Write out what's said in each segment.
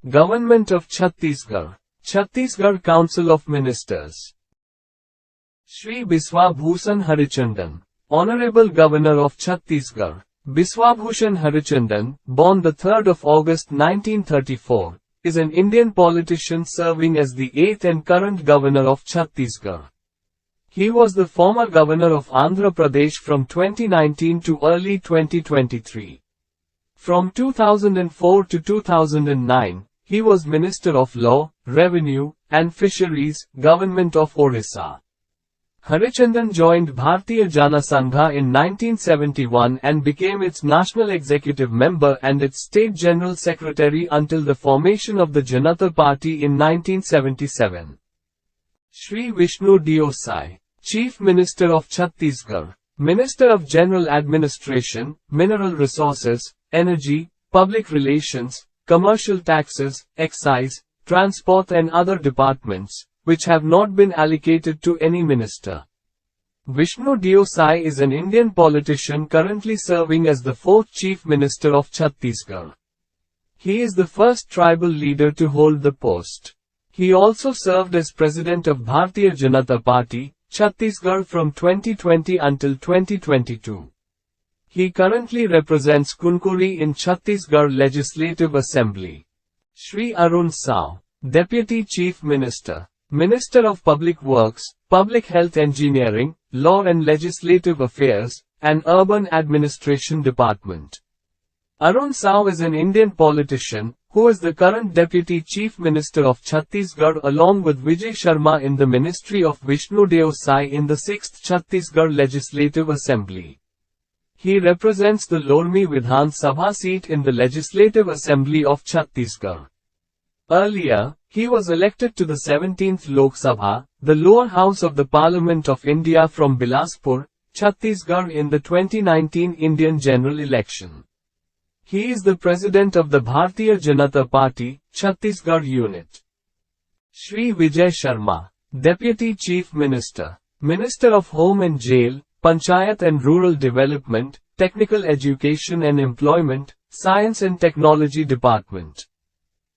Government of Chhattisgarh, Chhattisgarh Council of Ministers. Shri Biswabhushan Harichandan, Honorable Governor of Chhattisgarh, Biswabhushan Harichandan, born the 3rd of August 1934, is an Indian politician serving as the 8th and current Governor of Chhattisgarh. He was the former Governor of Andhra Pradesh from 2019 to early 2023. From 2004 to 2009, he was Minister of Law, Revenue, and Fisheries, Government of Orissa. Harichandan joined Bharatiya Jana Sangha in 1971 and became its national executive member and its state general secretary until the formation of the Janata Party in 1977. Shri Vishnu Deosai, Chief Minister of Chhattisgarh, Minister of General Administration, Mineral Resources, Energy, Public Relations, Commercial Taxes, Excise, Transport and other departments, which have not been allocated to any minister. Vishnu Deosai is an Indian politician currently serving as the 4th Chief Minister of Chhattisgarh. He is the first tribal leader to hold the post. He also served as President of Bharatiya Janata Party, Chhattisgarh from 2020 until 2022. He currently represents Kunkuri in Chhattisgarh Legislative Assembly. Shri Arun Sao, Deputy Chief Minister, Minister of Public Works, Public Health Engineering, Law and Legislative Affairs, and Urban Administration Department. Arun Sao is an Indian politician, who is the current Deputy Chief Minister of Chhattisgarh along with Vijay Sharma in the Ministry of Vishnu Deosai in the 6th Chhattisgarh Legislative Assembly. He represents the Lormi Vidhan Sabha seat in the Legislative Assembly of Chhattisgarh. Earlier, he was elected to the 17th Lok Sabha, the lower house of the Parliament of India from Bilaspur, Chhattisgarh in the 2019 Indian general election. He is the President of the Bharatiya Janata Party, Chhattisgarh Unit. Shri Vijay Sharma, Deputy Chief Minister, Minister of Home and Jail, Panchayat and Rural Development, Technical Education and Employment, Science and Technology Department.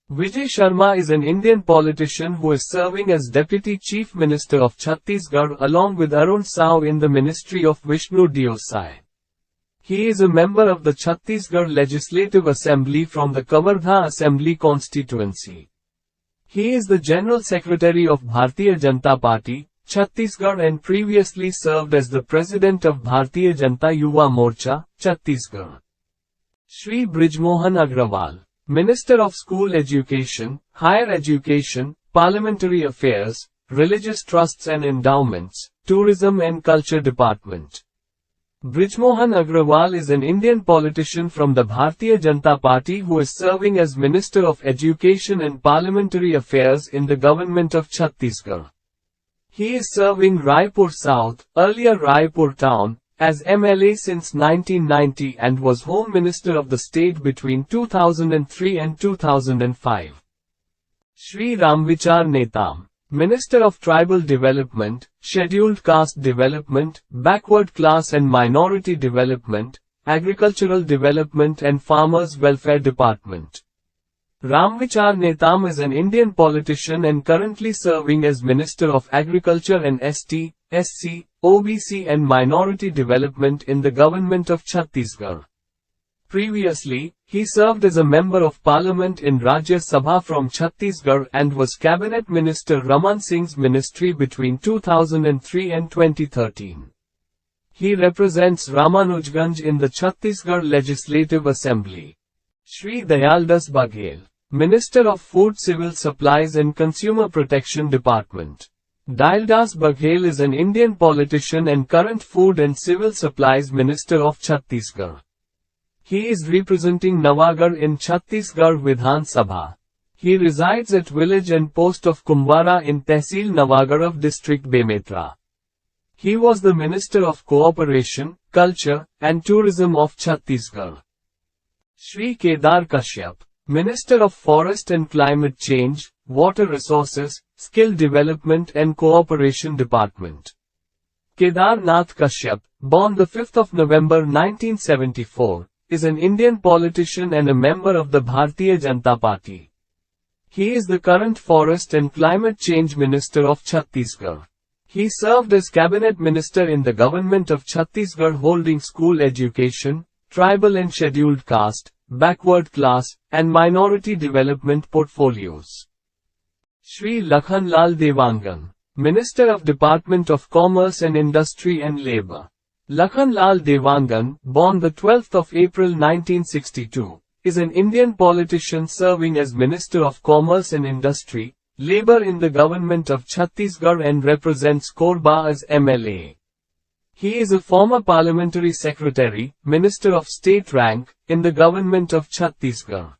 Vijay Sharma is an Indian politician who is serving as Deputy Chief Minister of Chhattisgarh along with Arun Sao in the Ministry of Vishnu Deosai. He is a member of the Chhattisgarh Legislative Assembly from the Kavardha Assembly constituency. He is the General Secretary of Bharatiya Janata Party, Chhattisgarh and previously served as the President of Bharatiya Janata Yuva Morcha, Chhattisgarh. Shri Brijmohan Agrawal, Minister of School Education, Higher Education, Parliamentary Affairs, Religious Trusts and Endowments, Tourism and Culture Department. Brijmohan Agrawal is an Indian politician from the Bharatiya Janata Party who is serving as Minister of Education and Parliamentary Affairs in the Government of Chhattisgarh. He is serving Raipur South, earlier Raipur Town, as MLA since 1990 and was Home Minister of the state between 2003 and 2005. Shri Ramvichar Netam, Minister of Tribal Development, Scheduled Caste Development, Backward Class and Minority Development, Agricultural Development and Farmers Welfare Department. Ramvichar Netam is an Indian politician and currently serving as Minister of Agriculture and ST, SC, OBC and Minority Development in the Government of Chhattisgarh. Previously, he served as a Member of Parliament in Rajya Sabha from Chhattisgarh and was Cabinet Minister Raman Singh's ministry between 2003 and 2013. He represents Ramanujganj in the Chhattisgarh Legislative Assembly. Shri Dayaldas Baghel, Minister of Food Civil Supplies and Consumer Protection Department. Dayaldas Baghel is an Indian politician and current Food and Civil Supplies Minister of Chhattisgarh. He is representing Navagarh in Chhattisgarh Vidhan Sabha. He resides at village and post of Kumwara in Tehsil Navagarh of District Bemetra. He was the Minister of Cooperation, Culture, and Tourism of Chhattisgarh. Shri Kedar Kashyap, Minister of Forest and Climate Change, Water Resources, Skill Development and Cooperation Department. Kedar Nath Kashyap, born the 5th of November 1974, is an Indian politician and a member of the Bharatiya Janata Party. He is the current Forest and Climate Change Minister of Chhattisgarh. He served as Cabinet Minister in the government of Chhattisgarh holding school education, tribal and scheduled caste, backward class, and minority development portfolios. Shri Lakhanlal Devangan, Minister of Department of Commerce and Industry and Labour. Lakhanlal Devangan, born the 12th of April 1962, is an Indian politician serving as Minister of Commerce and Industry, Labour in the government of Chhattisgarh and represents Korba as MLA. He is a former Parliamentary Secretary, Minister of State rank, in the government of Chhattisgarh.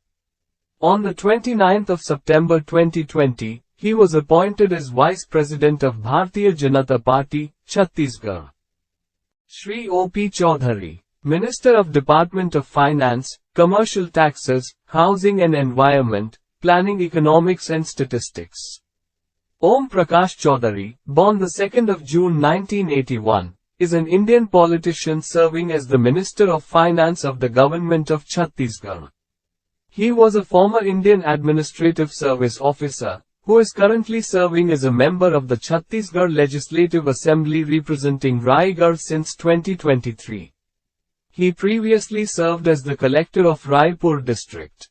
On the 29th of September 2020, he was appointed as Vice President of Bharatiya Janata Party, Chhattisgarh. Shri O.P. Chaudhary, Minister of Department of Finance, Commercial Taxes, Housing and Environment, Planning Economics and Statistics. Om Prakash Chaudhary, born the 2nd of June 1981, is an Indian politician serving as the Minister of Finance of the Government of Chhattisgarh. He was a former Indian Administrative Service officer, who is currently serving as a member of the Chhattisgarh Legislative Assembly representing Raigarh since 2023. He previously served as the Collector of Raipur District.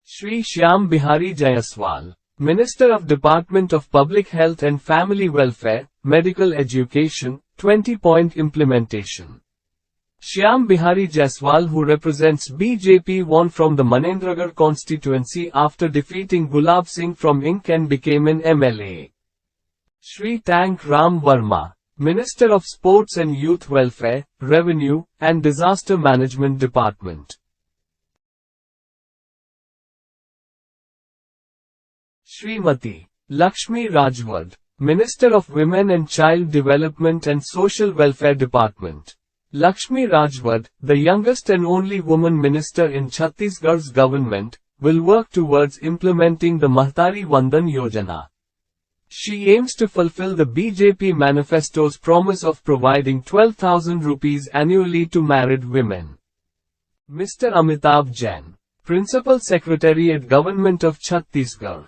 Shri Shyam Bihari Jaiswal, Minister of Department of Public Health and Family Welfare, Medical Education, 20-point implementation. Shyam Bihari Jaiswal, who represents BJP, won from the Manendragarh constituency after defeating Gulab Singh from Inc. and became an MLA. Shri Tank Ram Verma, Minister of Sports and Youth Welfare, Revenue, and Disaster Management Department. Srimati Lakshmi Rajwad, Minister of Women and Child Development and Social Welfare Department. Lakshmi Rajwad, the youngest and only woman minister in Chhattisgarh's government, will work towards implementing the Mahtari Vandan Yojana. She aims to fulfill the BJP manifesto's promise of providing 12,000 rupees annually to married women. Mr. Amitabh Jain, Principal Secretary at Government of Chhattisgarh.